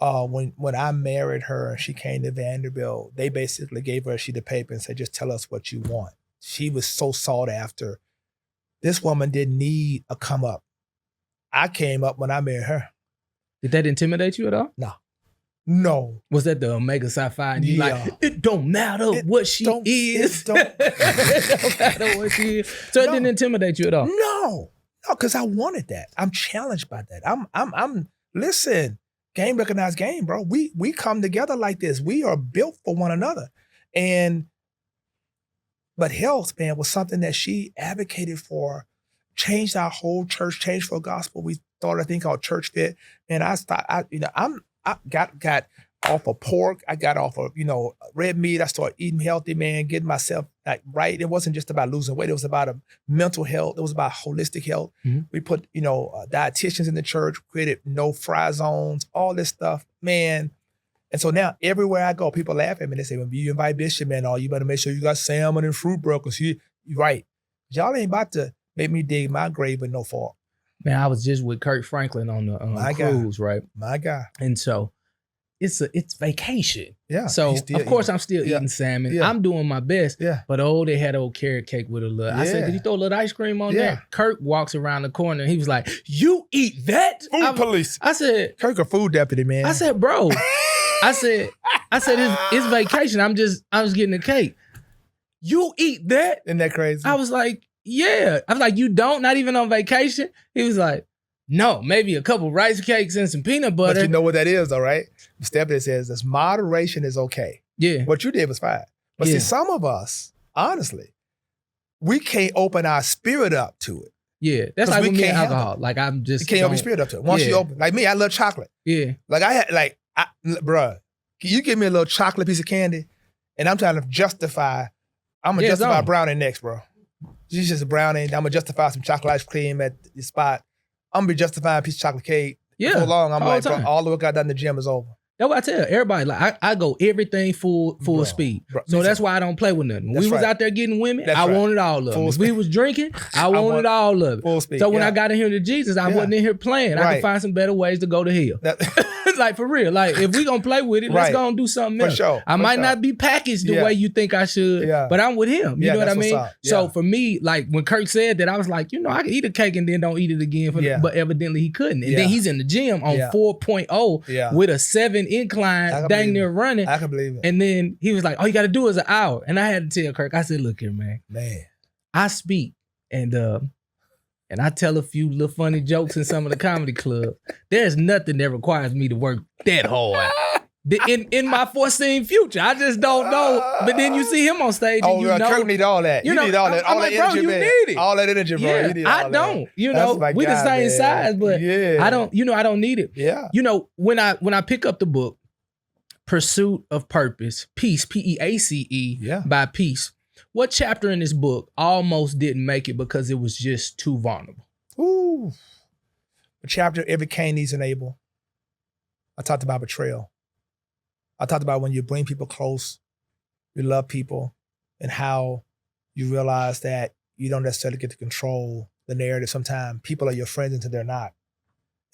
when I married her and she came to Vanderbilt, they basically gave her a sheet of paper and said, just tell us what you want. She was so sought after. This woman didn't need a come up. I came up when I married her. Did that intimidate you at all? No. No. Was that the Omega Sci-Fi? And you Yeah. like, it don't matter what she is. It don't. It don't matter what she is. So it No. didn't intimidate you at all. No, because I wanted that. I'm challenged by that. I'm. Listen, game recognized game, bro. We come together like this. We are built for one another, but health, man, was something that she advocated for. Changed our whole church. Changed for gospel. We started a thing called Church Fit, and I got off of pork. I got off of, red meat. I started eating healthy, man, getting myself right. It wasn't just about losing weight. It was about mental health. It was about holistic health. Mm-hmm. We put, dietitians in the church, created no fry zones, all this stuff, man. And so now everywhere I go, people laugh at me. They say, when you invite Bishop, man, you better make sure you got salmon and fruit, bro, because you're right. Y'all ain't about to make me dig my grave with no fork. Man, I was just with Kirk Franklin on the cruise, right? My guy. And so it's vacation. Yeah. So he's still of course eating. I'm still Yeah. eating salmon. Yeah. I'm doing my best. Yeah. But they had old carrot cake with a little. I said, Yeah. did you throw a little ice cream on Yeah. there? Kirk walks around the corner and he was like, you eat that? Food police. I said, Kirk a food deputy, man. I said, bro. I said it's vacation. I was getting a cake. You eat that? Isn't that crazy? I was like, yeah. I was like, you don't? Not even on vacation? He was like, no, maybe a couple rice cakes and some peanut butter. But you know what that is, though, right? Stephanie says this moderation is okay. Yeah. What you did was fine. But Yeah. see, some of us, honestly, we can't open our spirit up to it. Yeah. That's 'Cause like we with me and can't handle alcohol. Like I'm just You can't open your don't- spirit up to it. Once Yeah. you open, like me, I love chocolate. Yeah. Like bruh, you give me a little chocolate piece of candy, and I'm trying to justify. I'm gonna Yeah, justify zone. brownie next, bro. She's just a brownie. I'm gonna justify some chocolate ice cream at the spot. I'm gonna be justifying a piece of chocolate cake. Yeah. For long, I'm all like, the bro, time. all the work I done in the gym is over. That's what I tell everybody. Like I go everything full Bro, speed. bro, So me that's too. why I don't play with nothing. When That's we was right. out there getting women, That's I right. wanted all of them. Full If we speed. was drinking, I wanted all of it. Full speed. So when yeah. I got in here to Jesus, I Yeah. wasn't in here playing. I Right. could find some better ways to go to hell. That- Like for real. Like if we gonna play with it, let's Right. go and do something For else. sure, I for might sure. not be packaged the Yeah. way you think I should, Yeah. but I'm with him. You Yeah, know what I that's mean? what's up. So Yeah. for me, like when Kirk said that, I was like, I can eat a cake and then don't eat it again. Yeah. But evidently he couldn't. And Yeah. then he's in the gym on Yeah. 4.0 Yeah. with a 7 I incline, can dang believe near it. running. I can believe it. And then he was like, all you got to do is an hour. And I had to tell Kirk, I said, look here, man, Man. I speak and I tell a few little funny jokes in some of the comedy clubs. There's nothing that requires me to work that hard. In my foreseen future, I just don't know. But then you see him on stage, and Kirk need all that. you You know, need all that. I'm All like, that bro, energy, you man. need it. All that energy, bro. Yeah, You need all I that. don't. That's my We the guy, same man. size, but yeah. I don't. I don't need it. Yeah. When I pick up the book, Pursuit of Purpose, Peace, Peace, Yeah. by Peace. What chapter in this book almost didn't make it because it was just too vulnerable? Ooh. The chapter, Every Cain Needs an Abel. I talked about betrayal. I talked about when you bring people close, you love people, and how you realize that you don't necessarily get to control the narrative. Sometimes people are your friends until they're not.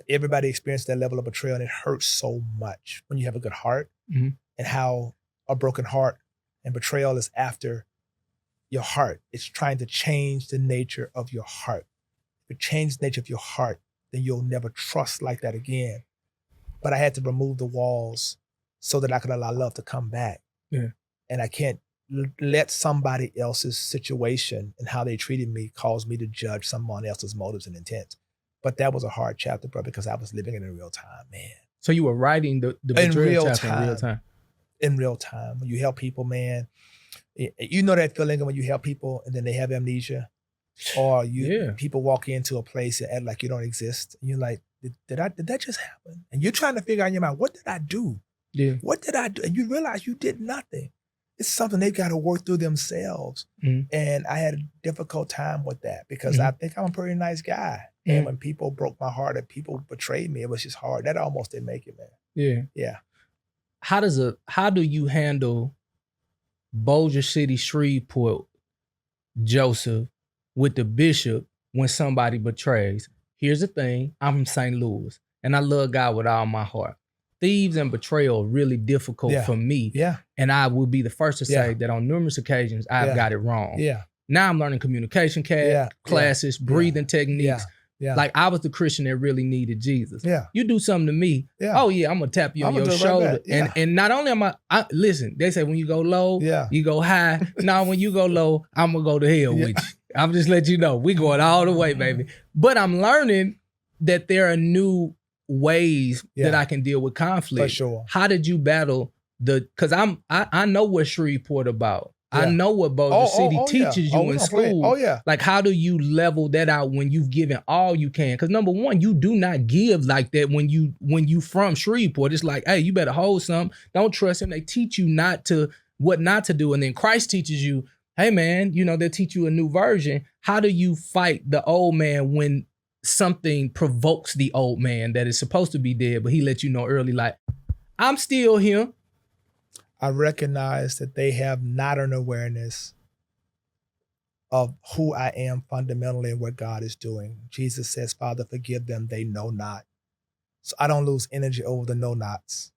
Everybody experiences that level of betrayal, and it hurts so much when you have a good heart, Mhm. and how a broken heart and betrayal is after your heart. It's trying to change the nature of your heart. If it changes the nature of your heart, then you'll never trust like that again. But I had to remove the walls so that I could allow love to come back. Yeah. And I can't let somebody else's situation and how they treated me cause me to judge someone else's motives and intents. But that was a hard chapter, bro, because I was living in real time, man. So you were writing the In betrayal real chapter in real time. In real time. When you help people, man, you know that feeling when you help people and then they have amnesia, or Yeah. people walk into a place and act like you don't exist. And you're like, did that just happen? And you're trying to figure out in your mind, what did I do? Yeah. What did I do? And you realize you did nothing. It's something they've got to work through themselves. Mhm. And I had a difficult time with that because I think I'm a pretty nice guy. And when people broke my heart and people betrayed me, it was just hard. That almost didn't make it, man. Yeah. Yeah. How do you handle Bossier City, Shreveport, Joseph with the bishop when somebody betrays? Here's the thing, I'm from St. Louis and I love God with all my heart. Thieves and betrayal are really difficult Yeah. for me. Yeah. And I will be the first to say Yeah. that on numerous occasions I've Yeah. got it wrong. Yeah. Now I'm learning communication Yeah. classes, breathing techniques, Yeah. Yeah. Like I was the Christian that really needed Jesus. Yeah. You do something to me. Yeah. Oh yeah, I'm gonna tap you on I'ma your do it right shoulder. back. Yeah. And not only am I listen, they say when you go low, Yeah. you go high. Now when you go low, I'm gonna go to hell with you. I'm just letting you know we going all the way, baby. But I'm learning that there are new ways that I can deal with conflict. For sure. How did you battle because I know what Shreveport about. I know what Boulder City teaches you in school. Oh yeah. Like, how do you level that out when you've given all you can? Because number one, you do not give like that when you from Shreveport. It's like, hey, you better hold something. Don't trust him. They teach you what not to do. And then Christ teaches you, hey man, they teach you a new version. How do you fight the old man when something provokes the old man that is supposed to be dead, but he let you know early, like, I'm still here. I recognize that they have not an awareness of who I am fundamentally and what God is doing. Jesus says, Father, forgive them, they know not. So I don't lose energy over the know-nots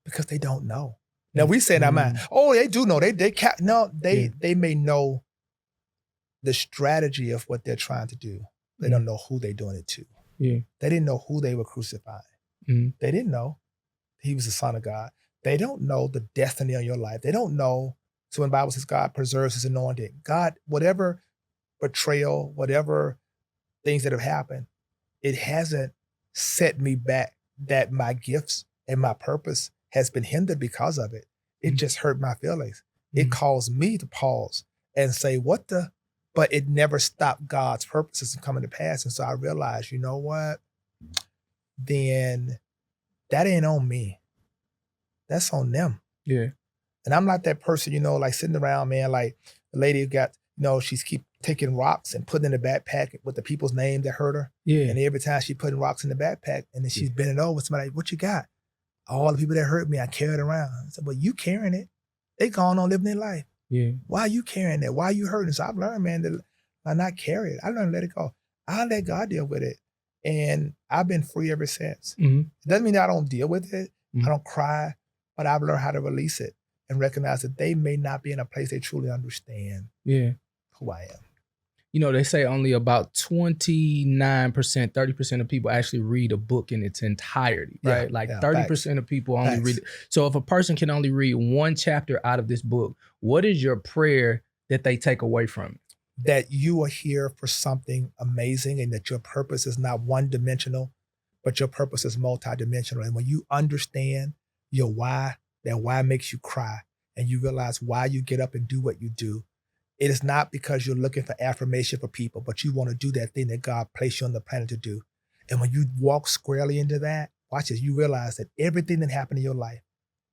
because they don't know. Now we say in our mind, oh, they do know. They may know the strategy of what they're trying to do. They don't know who they're doing it to. Yeah. They didn't know who they were crucifying. They didn't know he was the Son of God. They don't know the destiny of your life. They don't know. So when the Bible says God preserves his anointing, God, whatever betrayal, whatever things that have happened, it hasn't set me back that my gifts and my purpose has been hindered because of it. It just hurt my feelings. It caused me to pause and say, but it never stopped God's purposes from coming to pass. And so I realized, you know what? Then that ain't on me. That's on them. Yeah. And I'm not that person, like sitting around, man, like the lady who got, she's keep taking rocks and putting in the backpack with the people's name that hurt her. Yeah. And every time she putting rocks in the backpack and then she's bending over, somebody like, what you got? All the people that hurt me, I carry it around. I said, well, you carrying it. They gone on living their life. Yeah. Why are you carrying that? Why are you hurting? So I've learned, man, that I not carry it. I learned to let it go. I let God deal with it. And I've been free ever since. It doesn't mean that I don't deal with it. I don't cry. But I've learned how to release it and recognize that they may not be in a place they truly understand who I am. They say only about 29%, 30% of people actually read a book in its entirety, right? 30% of people only read it. So if a person can only read one chapter out of this book, what is your prayer that they take away from it? That you are here for something amazing and that your purpose is not one-dimensional, but your purpose is multidimensional. And when you understand your why, that why makes you cry, and you realize why you get up and do what you do. It is not because you're looking for affirmation for people, but you want to do that thing that God placed you on the planet to do. And when you walk squarely into that, watch this, you realize that everything that happened in your life,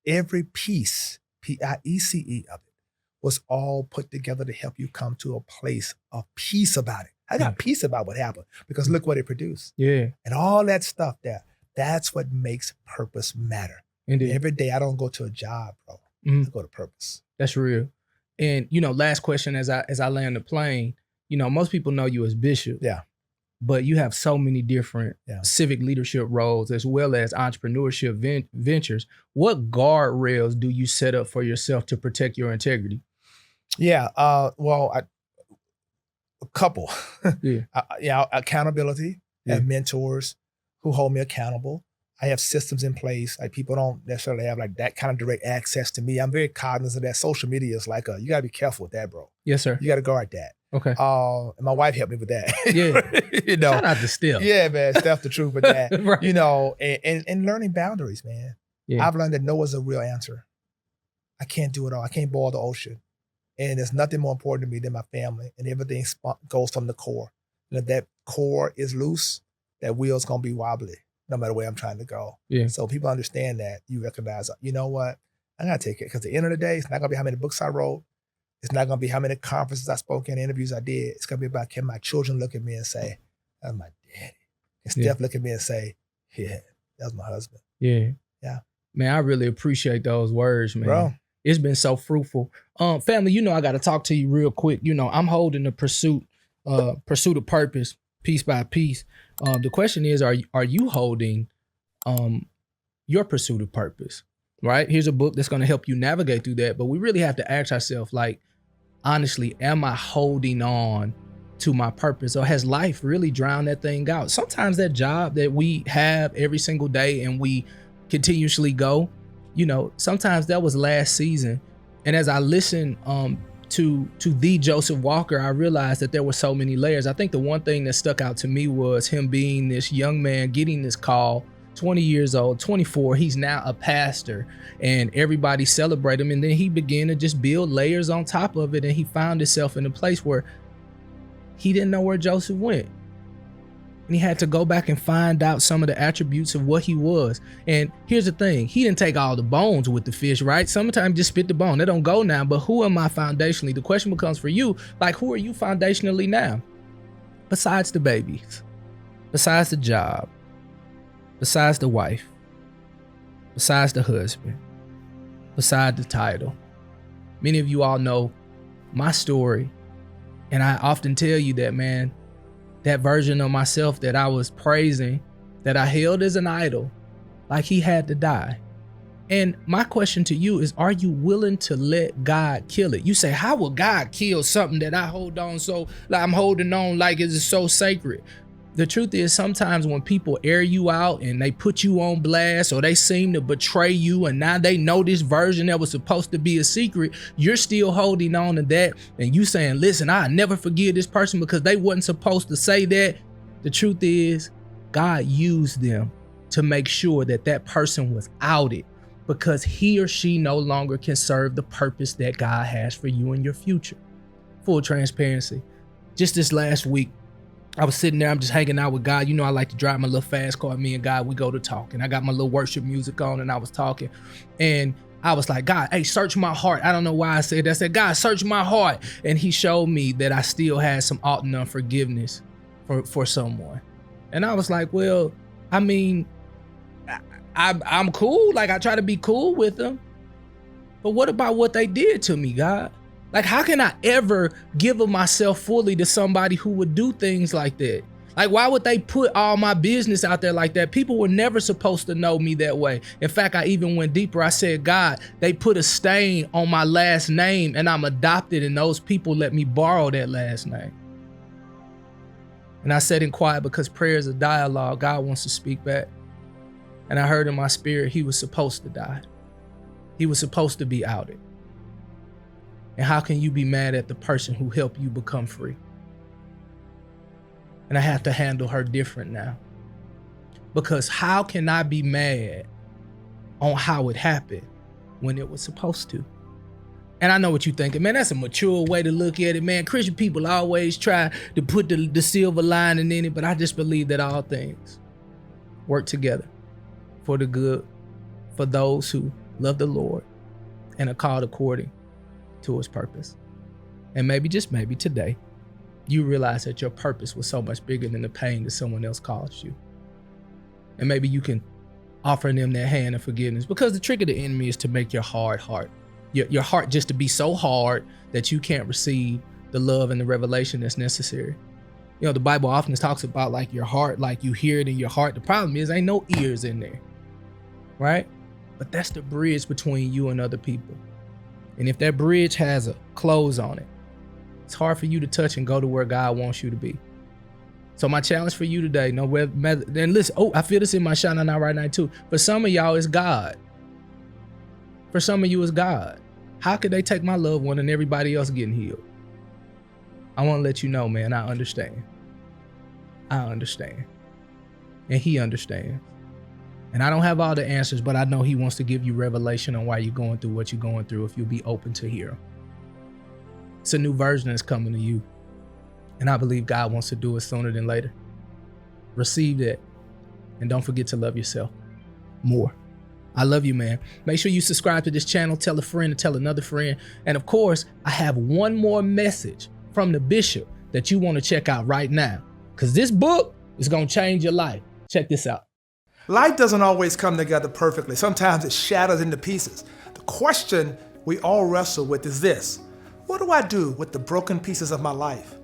every piece, P-I-E-C-E of it, was all put together to help you come to a place of peace about it. I got peace about what happened because look what it produced. Yeah. And all that stuff there, that's what makes purpose matter. Indeed. Every day I don't go to a job, bro. I go to purpose. That's real. And last question as I land the plane, most people know you as Bishop. Yeah. But you have so many different civic leadership roles as well as entrepreneurship ventures. What guardrails do you set up for yourself to protect your integrity? Yeah. A couple. Accountability. I have mentors who hold me accountable. I have systems in place. Like people don't necessarily have like that kind of direct access to me. I'm very cognizant that social media is like you gotta be careful with that, bro. Yes, sir. You gotta guard that. Okay. And my wife helped me with that. Yeah. Shout out to Steph. Yeah, man. Steph the truth with that. Right. And learning boundaries, man. Yeah. I've learned that no is a real answer. I can't do it all. I can't boil the ocean. And there's nothing more important to me than my family. And everything goes from the core. And if that core is loose, that wheel's gonna be wobbly, no matter where I'm trying to go. Yeah. So people understand that. You recognize, you know what? I gotta take it. Because at the end of the day, it's not gonna be how many books I wrote. It's not gonna be how many conferences I spoke in, interviews I did. It's gonna be about can my children look at me and say, that's my daddy. And Steph look at me and say, yeah, that's my husband. Yeah. Yeah. Man, I really appreciate those words, man. Bro. It's been so fruitful. Family, I got to talk to you real quick. I'm holding the pursuit of purpose, piece by piece. The question is, are you holding your pursuit of purpose? Right? Here's a book that's going to help you navigate through that. But we really have to ask ourselves, like, honestly, am I holding on to my purpose, or has life really drowned that thing out? Sometimes that job that we have every single day and we continuously go, sometimes that was last season. And as I listened to the Joseph Walker, I realized that there were so many layers. I think the one thing that stuck out to me was him being this young man getting this call, 20 years old, 24, he's now a pastor, and everybody celebrate him. And then he began to just build layers on top of it. And he found himself in a place where he didn't know where Joseph went. And he had to go back and find out some of the attributes of what he was. And here's the thing, he didn't take all the bones with the fish, right? Sometimes just spit the bone. They don't go now, but who am I foundationally? The question becomes for you, like, who are you foundationally now? Besides the babies, besides the job, besides the wife, besides the husband, besides the title. Many of you all know my story, and I often tell you that, man, that version of myself that I was praising, that I held as an idol, like he had to die. And my question to you is, are you willing to let God kill it? You say, how will God kill something that I hold on so, like I'm holding on like it's so sacred? The truth is, sometimes when people air you out and they put you on blast, or they seem to betray you, and now they know this version that was supposed to be a secret, you're still holding on to that, and you saying, listen, I never forgive this person because they wasn't supposed to say that. The truth is, God used them to make sure that that person was outed, because he or she no longer can serve the purpose that God has for you in your future. Full transparency. Just this last week, I was sitting there, I'm just hanging out with God. I like to drive my little fast car. Me and God, we go to talk. And I got my little worship music on, and I was talking. And I was like, God, hey, search my heart. I don't know why I said that. I said, God, search my heart. And he showed me that I still had some ought and unforgiveness for someone. And I was like, well, I mean, I'm cool. Like, I try to be cool with them. But what about what they did to me, God? Like, how can I ever give of myself fully to somebody who would do things like that? Like, why would they put all my business out there like that? People were never supposed to know me that way. In fact, I even went deeper. I said, God, they put a stain on my last name, and I'm adopted, and those people let me borrow that last name. And I sat in quiet, because prayer is a dialogue. God wants to speak back. And I heard in my spirit, he was supposed to die. He was supposed to be outed. And how can you be mad at the person who helped you become free? And I have to handle her different now. Because how can I be mad on how it happened when it was supposed to? And I know what you're thinking, man, that's a mature way to look at it, man. Christian people always try to put the silver lining in it, but I just believe that all things work together for the good, for those who love the Lord and are called according to his purpose. And maybe, just maybe today, you realize that your purpose was so much bigger than the pain that someone else caused you. And maybe you can offer them that hand of forgiveness, because the trick of the enemy is to make your hard heart, your heart just to be so hard that you can't receive the love and the revelation that's necessary. The Bible often talks about like your heart, like you hear it in your heart. The problem is ain't no ears in there, right? But that's the bridge between you and other people. And if that bridge has a close on it, it's hard for you to touch and go to where God wants you to be. So my challenge for you today, and listen, I feel this in my shana now right now too. For some of y'all, it's God. For some of you, it's God. How could they take my loved one and everybody else getting healed? I want to let you know, man, I understand. I understand. And he understands. And I don't have all the answers, but I know he wants to give you revelation on why you're going through what you're going through if you'll be open to hear him. It's a new version that's coming to you. And I believe God wants to do it sooner than later. Receive that. And don't forget to love yourself more. I love you, man. Make sure you subscribe to this channel, tell a friend, and tell another friend. And of course, I have one more message from the bishop that you want to check out right now, because this book is going to change your life. Check this out. Life doesn't always come together perfectly. Sometimes it shatters into pieces. The question we all wrestle with is this: what do I do with the broken pieces of my life?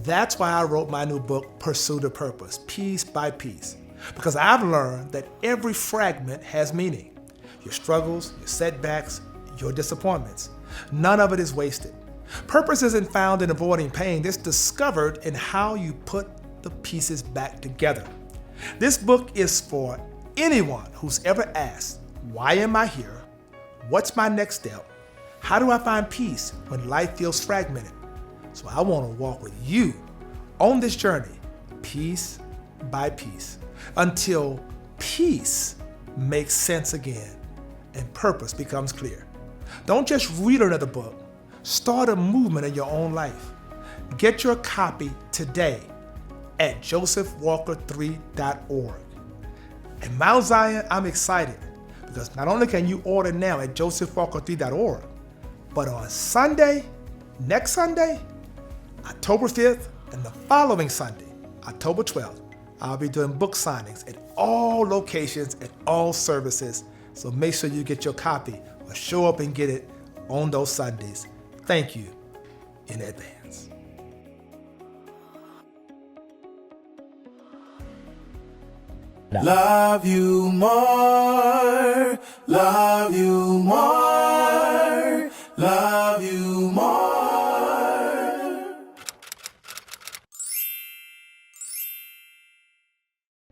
That's why I wrote my new book, Pursue the Purpose, Piece by Piece. Because I've learned that every fragment has meaning. Your struggles, your setbacks, your disappointments. None of it is wasted. Purpose isn't found in avoiding pain, it's discovered in how you put the pieces back together. This book is for anyone who's ever asked, why am I here? What's my next step? How do I find peace when life feels fragmented? So I want to walk with you on this journey, piece by piece, until peace makes sense again and purpose becomes clear. Don't just read another book. Start a movement in your own life. Get your copy today at josephwalker3.org. And Mount Zion, I'm excited because not only can you order now at josephwalker3.org, but on Sunday, next Sunday, October 5th, and the following Sunday, October 12th, I'll be doing book signings at all locations and all services. So make sure you get your copy or show up and get it on those Sundays. Thank you in advance. Love you more, love you more, love